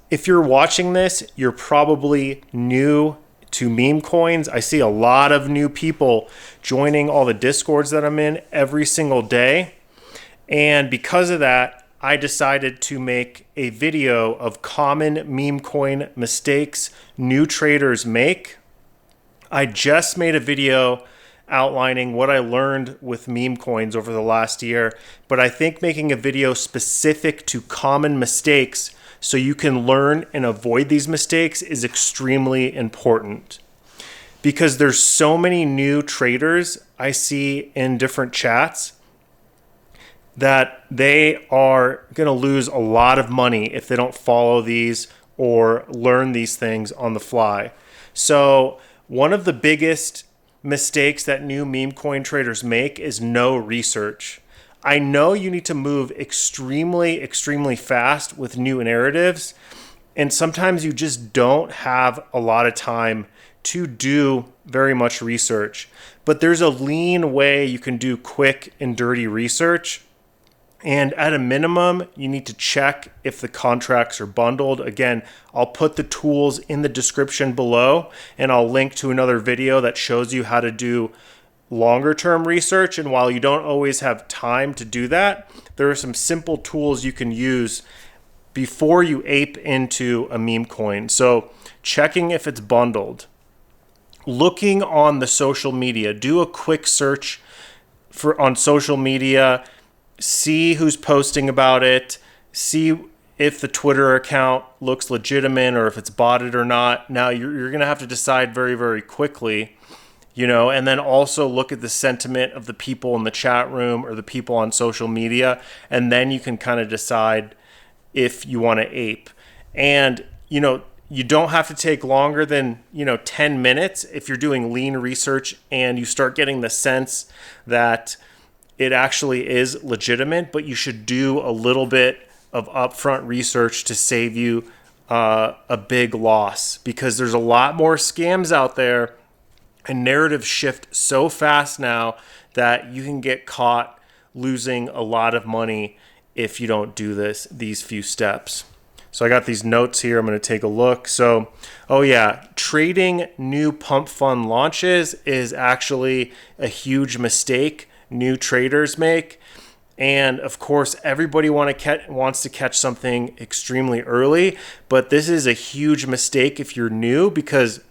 If you're watching this, you're probably new to Memecoins. I see a lot of new people joining all the Discords that I'm in every single day. And because of that, I decided to make a video of common Memecoin mistakes new traders make. I just made a video outlining what I learned with Memecoins over the last year, but I think making a video specific to common mistakes so you can learn and avoid these mistakes is extremely important. Because there's so many new traders I see in different chats that they are going to lose a lot of money if they don't follow these or learn these things on the fly. So one of the biggest mistakes that new meme coin traders make is no research. I know you need to move extremely fast with new narratives, and sometimes you just don't have a lot of time to do very much research. But there's a lean way you can do quick and dirty research. And at a minimum, you need to check if the contracts are bundled. Again, I'll put the tools in the description below, and I'll link to another video that shows you how to do longer term research. And while you don't always have time to do that, there are some simple tools you can use before you ape into a meme coin. So checking if it's bundled, looking on the social media, do a quick search on social media, see who's posting about it, see if the Twitter account looks legitimate or if it's botted or not. Now you're going to have to decide very quickly, and then also look at the sentiment of the people in the chat room or the people on social media, and then you can kind of decide if you want to ape. And you don't have to take longer than 10 minutes if you're doing lean research and you start getting the sense that it actually is legitimate, but you should do a little bit of upfront research to save you a big loss, because there's a lot more scams out there and narratives shift so fast now that you can get caught losing a lot of money if you don't do these few steps. So I got these notes here. I'm going to take a look. So, trading new pump fund launches is actually a huge mistake new traders make. And of course, everybody wants to catch something extremely early, but this is a huge mistake if you're new, because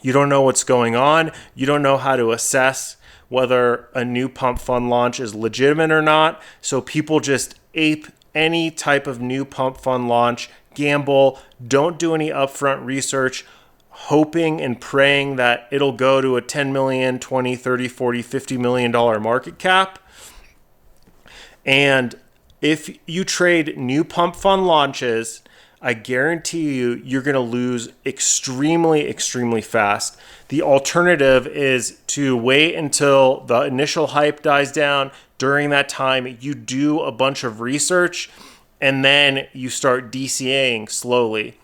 you don't know what's going on. You don't know how to assess whether a new pump fund launch is legitimate or not. So people just ape any type of new pump fund launch, gamble, don't do any upfront research, hoping and praying that it'll go to a 10 million, 20, 30, 40, $50 million market cap. And if you trade new pump fund launches, I guarantee you're going to lose extremely fast. The alternative is to wait until the initial hype dies down. During that time, you do a bunch of research, and then you start DCAing slowly.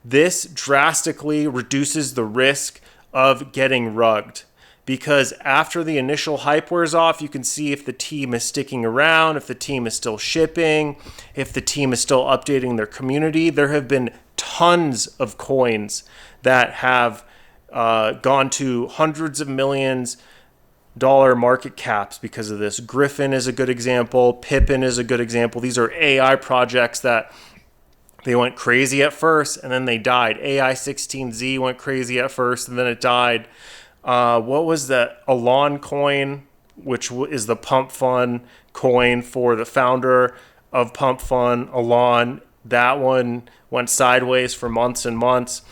This drastically reduces the risk of getting rugged, because after the initial hype wears off, you can see if the team is sticking around, if the team is still shipping, if the team is still updating their community. There have been tons of coins that have gone to hundreds of millions dollar market caps because of this. Griffin is a good example. Pippin is a good example. These are AI projects that they went crazy at first and then they died. AI16Z went crazy at first and then it died. What was that? Alon coin, which is the pump fund coin for the founder of pump fund, Alon. That one went sideways for months and months.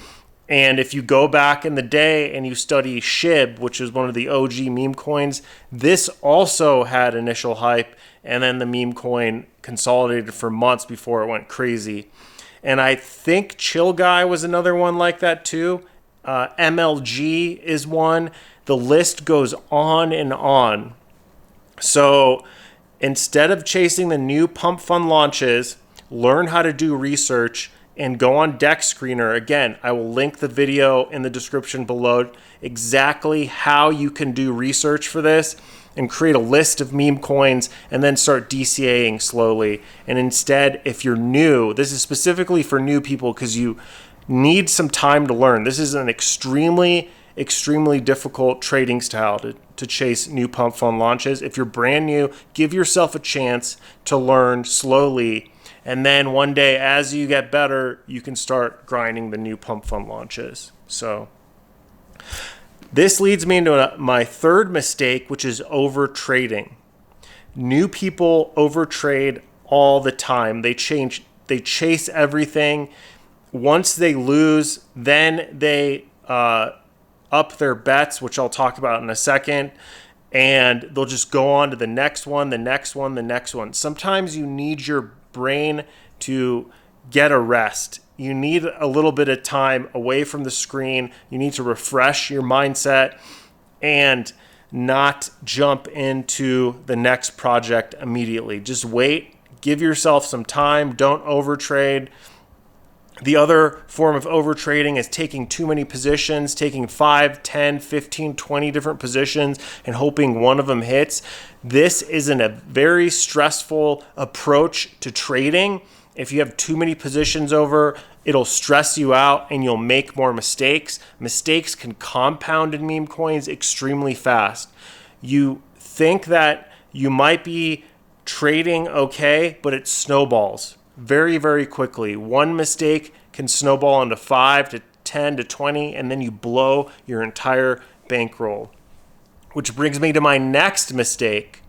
And if you go back in the day and you study SHIB, which is one of the OG meme coins, this also had initial hype, and then the meme coin consolidated for months before it went crazy. And I think Chill Guy was another one like that too. MLG is one. The list goes on and on. So instead of chasing the new pump fund launches, learn how to do research and go on Dex Screener. Again, I will link the video in the description below exactly how you can do research for this. and create a list of meme coins and then start DCAing slowly. And instead, if you're new, this is specifically for new people because you need some time to learn. This is an extremely difficult trading style to chase new pump fund launches. If you're brand new, give yourself a chance to learn slowly. And then one day, as you get better, you can start grinding the new pump fund launches. So this leads me into my third mistake, which is over trading. New people overtrade all the time. They chase everything. Once they lose, then they up their bets, which I'll talk about in a second, and they'll just go on to the next one, the next one, the next one. Sometimes you need your brain to get a rest. You need a little bit of time away from the screen. You need to refresh your mindset and not jump into the next project immediately. Just wait, give yourself some time, don't overtrade. The other form of overtrading is taking too many positions, taking 5, 10, 15, 20 different positions and hoping one of them hits. This isn't a very stressful approach to trading. If you have too many positions over, it'll stress you out and you'll make more mistakes. Mistakes can compound in meme coins extremely fast. You think that you might be trading okay, but it snowballs very, very quickly. One mistake can snowball into 5 to 10 to 20, and then you blow your entire bankroll. Which brings me to my next mistake,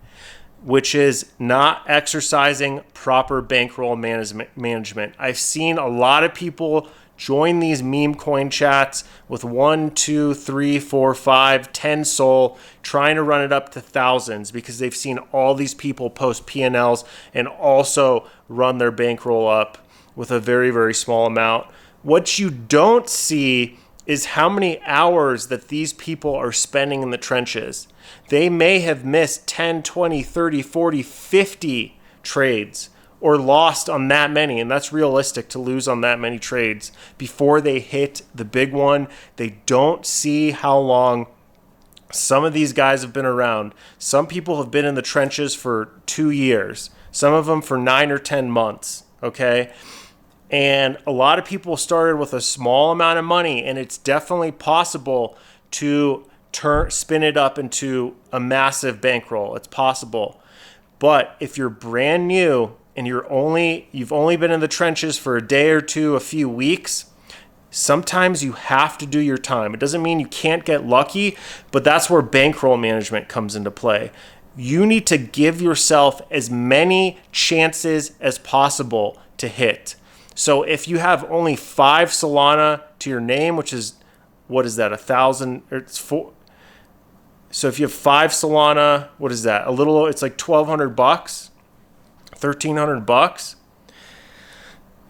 which is not exercising proper bankroll management. I've seen a lot of people join these meme coin chats with 1, 2, 3, 4, 5, 10 SOL, trying to run it up to thousands because they've seen all these people post P&Ls and also run their bankroll up with a very, very small amount. What you don't see is how many hours that these people are spending in the trenches. They may have missed 10, 20, 30, 40, 50 trades or lost on that many, and that's realistic to lose on that many trades before they hit the big one. They don't see how long some of these guys have been around. Some people have been in the trenches for 2 years, some of them for 9 or 10 months, okay? And a lot of people started with a small amount of money, and it's definitely possible to spin it up into a massive bankroll. It's possible. But if you're brand new and you've only been in the trenches for a day or two, a few weeks, sometimes you have to do your time. It doesn't mean you can't get lucky, but that's where bankroll management comes into play. You need to give yourself as many chances as possible to hit. So if you have only 5 Solana to your name, which is, what is that, 1,000? It's 4. So if you have 5 Solana, what is that? It's like $1,200, $1,300.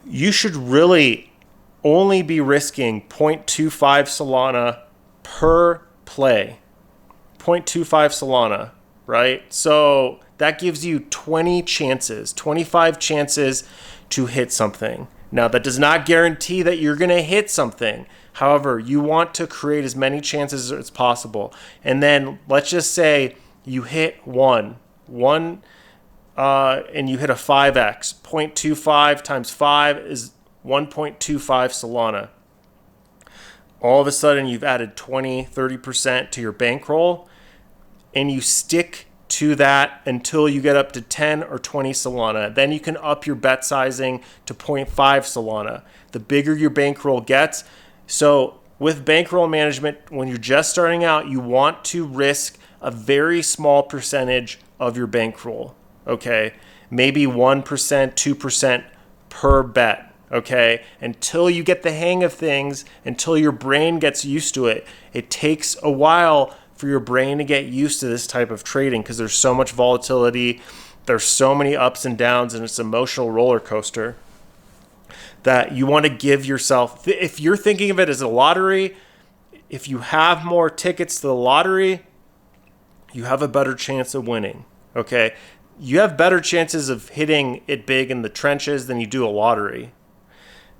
You should really only be risking 0.25 Solana per play. 0.25 Solana, right? So that gives you 20 chances, 25 chances to hit something. Now, that does not guarantee that you're going to hit something. However, you want to create as many chances as possible. And then let's just say you hit one, and you hit a 5x. 0.25 times 5 is 1.25 Solana. All of a sudden, you've added 20, 30% to your bankroll, and you stick to that until you get up to 10 or 20 Solana. Then you can up your bet sizing to 0.5 Solana. The bigger your bankroll gets. So with bankroll management, when you're just starting out, you want to risk a very small percentage of your bankroll. Okay, maybe 1%, 2% per bet. Okay, until you get the hang of things, until your brain gets used to it. It takes a while for your brain to get used to this type of trading because there's so much volatility, there's so many ups and downs, and it's an emotional roller coaster that you want to give yourself. If you're thinking of it as a lottery, if you have more tickets to the lottery, you have a better chance of winning, okay? You have better chances of hitting it big in the trenches than you do a lottery.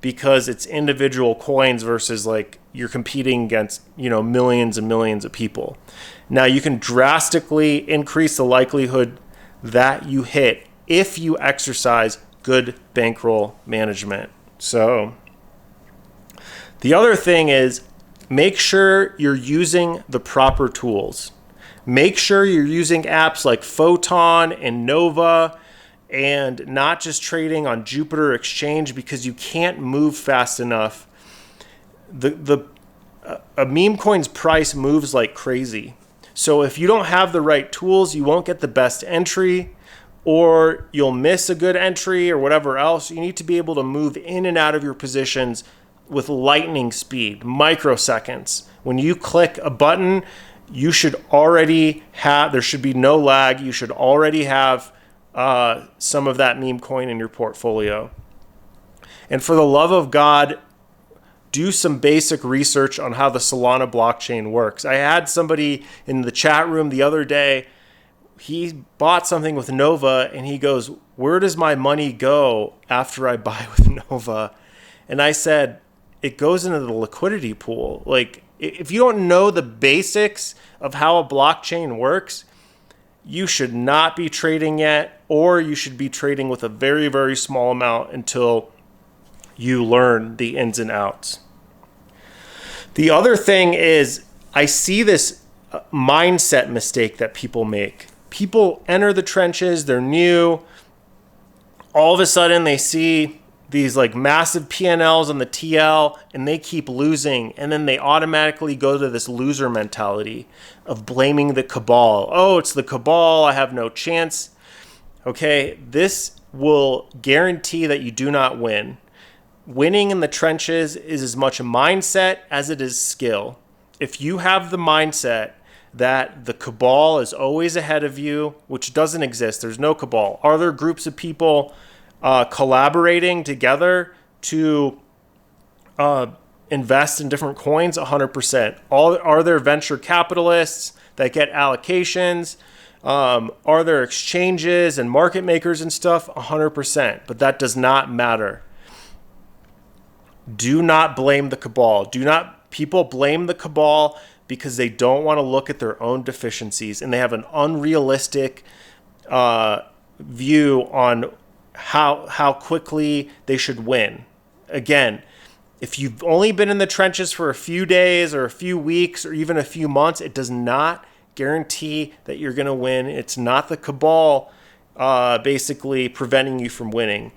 because it's individual coins versus like you're competing against, millions and millions of people. Now you can drastically increase the likelihood that you hit if you exercise good bankroll management. So the other thing is, make sure you're using the proper tools. Make sure you're using apps like Photon and Nova, and not just trading on Jupiter Exchange, because you can't move fast enough. A meme coin's price moves like crazy. So if you don't have the right tools, you won't get the best entry, or you'll miss a good entry or whatever else. You need to be able to move in and out of your positions with lightning speed, microseconds. When you click a button, you should already have, there should be no lag. You should already have some of that meme coin in your portfolio. And for the love of God, do some basic research on how the Solana blockchain works. I had somebody in the chat room the other day, he bought something with Nova and he goes, "Where does my money go after I buy with Nova?" And I said, it goes into the liquidity pool. Like, if you don't know the basics of how a blockchain works, you should not be trading yet, or you should be trading with a very, very small amount until you learn the ins and outs. The other thing is, I see this mindset mistake that people make. People enter the trenches, they're new. All of a sudden they see these like massive P&Ls on the TL and they keep losing. And then they automatically go to this loser mentality of blaming the cabal. Oh, it's the cabal, I have no chance. Okay, this will guarantee that you do not win. Winning in the trenches is as much a mindset as it is skill. If you have the mindset that the cabal is always ahead of you, which doesn't exist, there's no cabal. Are there groups of people collaborating together to invest in different coins? 100%. Are there venture capitalists that get allocations? Are there exchanges and market makers and stuff? 100%. But that does not matter. Do not blame the cabal. People blame the cabal because they don't want to look at their own deficiencies, and they have an unrealistic view on how quickly they should win. Again, if you've only been in the trenches for a few days or a few weeks or even a few months, it does not guarantee that you're going to win. It's not the cabal basically preventing you from winning.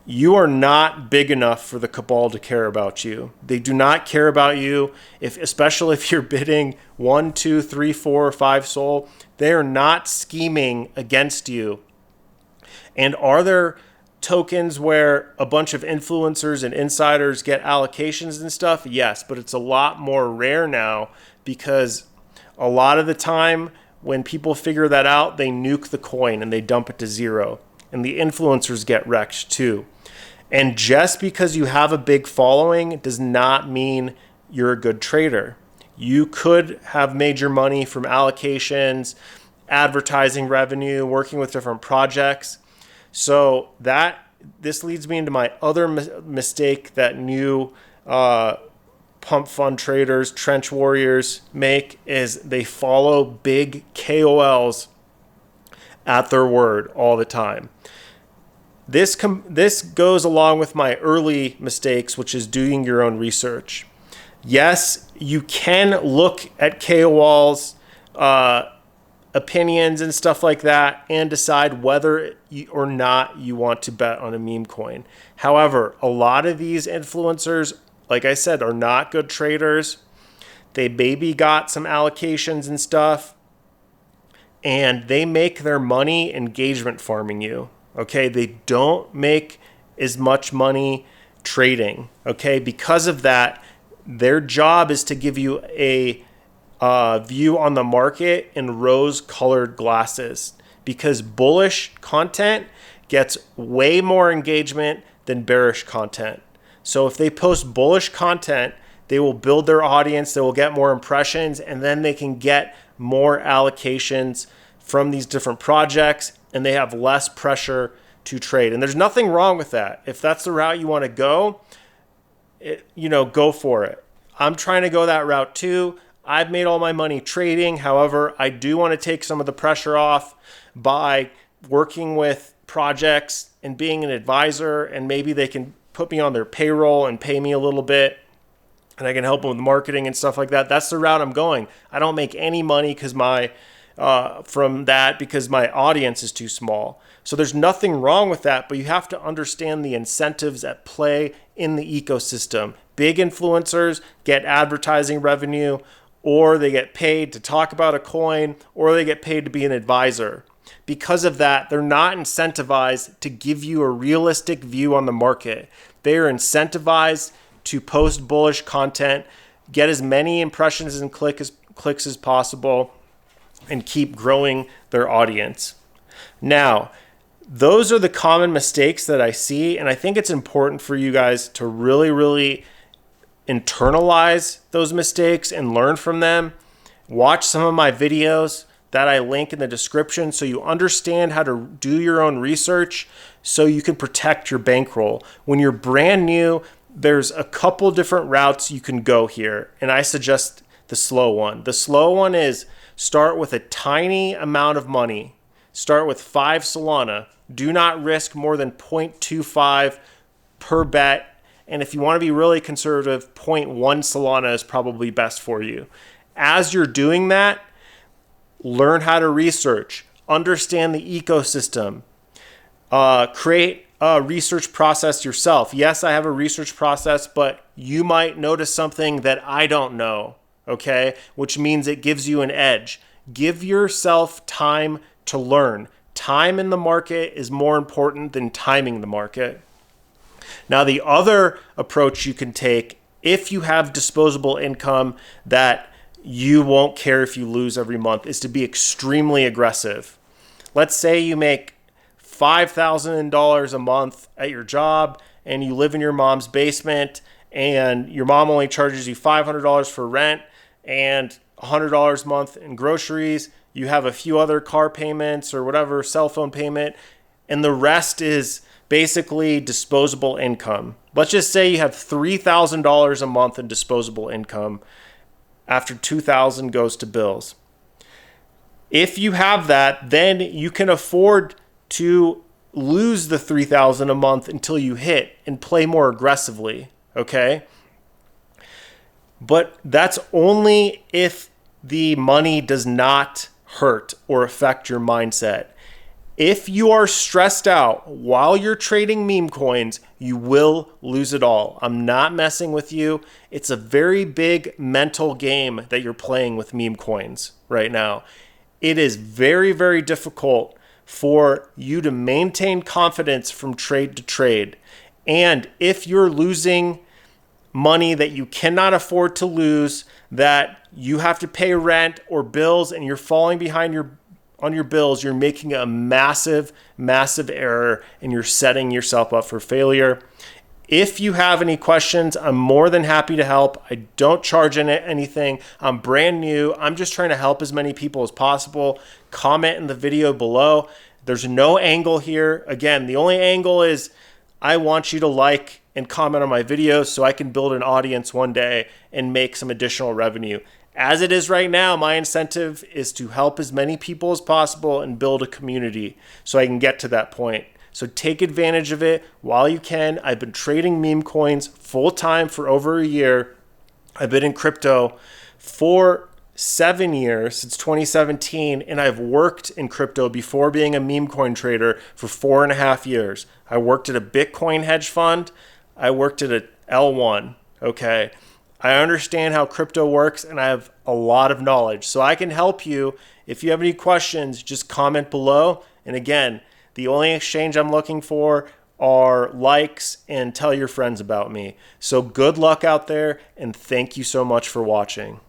You are not big enough for the cabal to care about you. They do not care about you, especially if you're bidding 1, 2, 3, 4, or 5 SOL. They are not scheming against you. And are there tokens where a bunch of influencers and insiders get allocations and stuff? Yes, but it's a lot more rare now, because a lot of the time when people figure that out, they nuke the coin and they dump it to zero. And the influencers get wrecked too. And just because you have a big following does not mean you're a good trader. You could have made your money from allocations, advertising revenue, working with different projects. So this leads me into my other mistake that new pump fund traders, trench warriors make, is they follow big KOLs at their word all the time. This goes along with my early mistakes, which is doing your own research. Yes, you can look at KOLs, opinions and stuff like that, and decide whether or not you want to bet on a meme coin. However, a lot of these influencers, like I said, are not good traders. They maybe got some allocations and stuff, and they make their money engagement farming you. Okay, they don't make as much money trading. Okay, because of that, their job is to give you a view on the market in rose-colored glasses, because bullish content gets way more engagement than bearish content. So if they post bullish content, they will build their audience, they will get more impressions, and then they can get more allocations from these different projects, and they have less pressure to trade. And there's nothing wrong with that. If that's the route you want to go, go for it. I'm trying to go that route too. I've made all my money trading. However, I do want to take some of the pressure off by working with projects and being an advisor, and maybe they can put me on their payroll and pay me a little bit, and I can help them with marketing and stuff like that. That's the route I'm going. I don't make any money because from that because my audience is too small. So there's nothing wrong with that, but you have to understand the incentives at play in the ecosystem. Big influencers get advertising revenue, or they get paid to talk about a coin, or they get paid to be an advisor. Because of that, they're not incentivized to give you a realistic view on the market. They are incentivized to post bullish content, get as many impressions and clicks as possible, and keep growing their audience. Now, those are the common mistakes that I see, and I think it's important for you guys to really, really internalize those mistakes and learn from them. Watch some of my videos that I link in the description so you understand how to do your own research so you can protect your bankroll. When you're brand new, there's a couple different routes you can go here, and I suggest the slow one. The slow one is start with a tiny amount of money. Start with 5 Solana. Do not risk more than 0.25 per bet. And if you want to be really conservative, 0.1 Solana is probably best for you. As you're doing that, learn how to research, understand the ecosystem, create a research process yourself. Yes, I have a research process, but you might notice something that I don't know, okay? Which means it gives you an edge. Give yourself time to learn. Time in the market is more important than timing the market. Now, the other approach you can take, if you have disposable income that you won't care if you lose every month, is to be extremely aggressive. Let's say you make $5,000 a month at your job and you live in your mom's basement and your mom only charges you $500 for rent and $100 a month in groceries. You have a few other car payments or whatever, cell phone payment, and the rest is basically disposable income. Let's just say you have $3,000 a month in disposable income after $2,000 goes to bills. If you have that, then you can afford to lose the $3,000 a month until you hit and play more aggressively, okay? But that's only if the money does not hurt or affect your mindset. If you are stressed out while you're trading meme coins, you will lose it all. I'm not messing with you. It's a very big mental game that you're playing with meme coins right now. It is very, very difficult for you to maintain confidence from trade to trade. And if you're losing money that you cannot afford to lose, that you have to pay rent or bills and you're falling behind on your bills, you're making a massive, massive error and you're setting yourself up for failure. If you have any questions, I'm more than happy to help. I don't charge anything. I'm brand new. I'm just trying to help as many people as possible. Comment in the video below. There's no angle here. Again, the only angle is I want you to like and comment on my videos so I can build an audience one day and make some additional revenue. As it is right now, my incentive is to help as many people as possible and build a community so I can get to that point. So take advantage of it while you can. I've been trading meme coins full time for over a year. I've been in crypto for 7 years, since 2017, and I've worked in crypto before being a meme coin trader for 4.5 years. I worked at a Bitcoin hedge fund. I worked at a L1, okay? I understand how crypto works and I have a lot of knowledge. So I can help you. If you have any questions, just comment below. And again, the only exchange I'm looking for are likes and tell your friends about me. So good luck out there and thank you so much for watching.